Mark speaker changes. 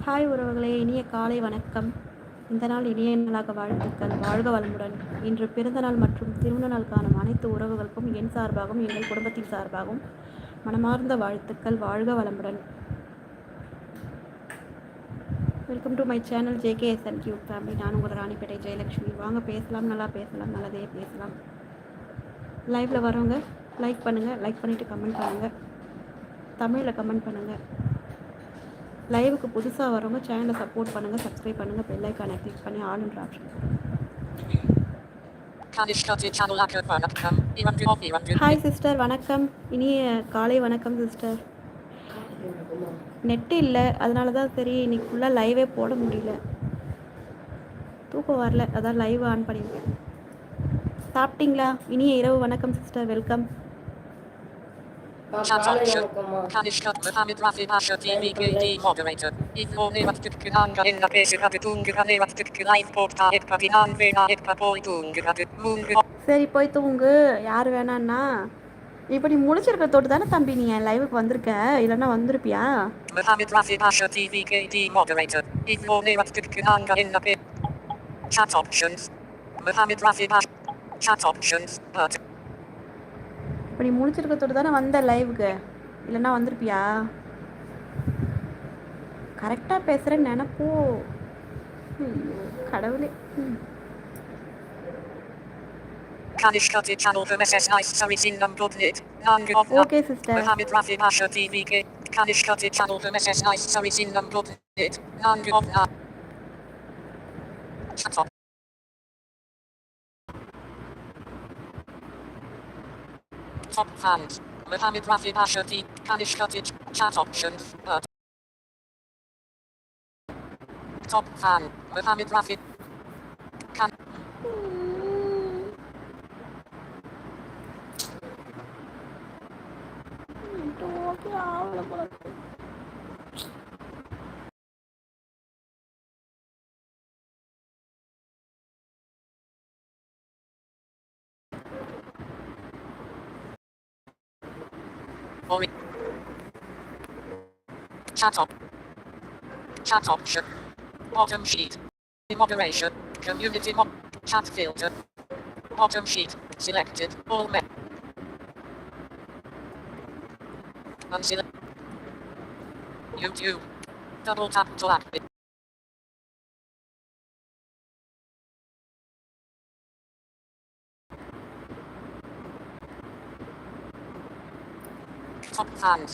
Speaker 1: Hi உறவுகளே, இனிய காலை வணக்கம். இந்த நாள் இனிய நாளாக வாழ்த்துக்கள். வாழ்க வளமுடன். இன்று பிறந்தநாள் மற்றும் திருமண நாள் காணும் அனைத்து உறவுகளுக்கும் என் சார்பாகவும் எங்கள் குடும்பத்தின் சார்பாகவும் மனமார்ந்த வாழ்த்துக்கள். வாழ்க வளமுடன். Welcome to my channel JKSN cube family. நான் உங்கள் ராணிப்பேட்டை ஜெயலட்சுமி. வாங்க பேசலாம், நல்லா பேசலாம், நல்லதே பேசலாம். லைவில் வரவங்க லைக் பண்ணுங்கள், லைக் பண்ணிவிட்டு கமெண்ட் பண்ணுங்கள், தமிழில் கமெண்ட் பண்ணுங்கள். லைவுக்கு புதுசாக வரவங்க சேனலை சப்போர்ட் பண்ணுங்கள், சப்ஸ்கிரைப் பண்ணுங்கள், பெல் ஐக்கானை கிளிக் பண்ணி ஆல்ன்ற ஆப்ஷன். ஹாய் சிஸ்டர், வணக்கம். இனிய காலை வணக்கம் சிஸ்டர். நெட்டு இல்லை, அதனால தான் சரி இன்னைக்கு ஃபுல்லாக லைவே போட முடியல, தூக்கம் வரல, அதான் லைவ் ஆன் பண்ணியிருக்கேன். சாப்பிட்டீங்களா? இனிய இரவு வணக்கம் sister, welcome.
Speaker 2: Chat option. Kanishka Mohammed Rafi Pasha TVKD moderator. Ifone Vatkanga in the Pesha Tunga Vatka live porta Edka Dinan Vena Edka Boy Tunga Munga.
Speaker 1: சரி போய் தூங்கு, யார் வேணான்னா. இப்போ நீ முடிச்சிருக்க தொட்டு தானே தம்பி நீ என் லைவுக்கு வந்திருக்க, இல்லைன்னா வந்திருப்பியா?
Speaker 2: Mohammed Rafi Pasha TVKD moderator. Ifone Vatkanga in the chat options. Mohammed Rafi Pasha chat options.
Speaker 1: இப்போ நீ முடிச்சிருக்க தொட்டு தானே வந்த லைவுக்கு, இல்லைன்னா வந்திருப்பியா? கரெக்டாக பேசுகிறேன்னு நினப்போ. கடவுளே. Okay sister.
Speaker 2: Mohammed Rafi Pasha TVK. Kanishka channel for message nice sorry in them blood it. Nang of na. Chat up. Top fans. Mohammed Rafi Pasha T. Kanishka chat options. Top fan. Mohammed Rafi. Can. Chat option. Bottom sheet. Moderation. Community chat filter. Bottom sheet. Selected. All men. Unselect. YouTube. Double tap to activate. Top fans.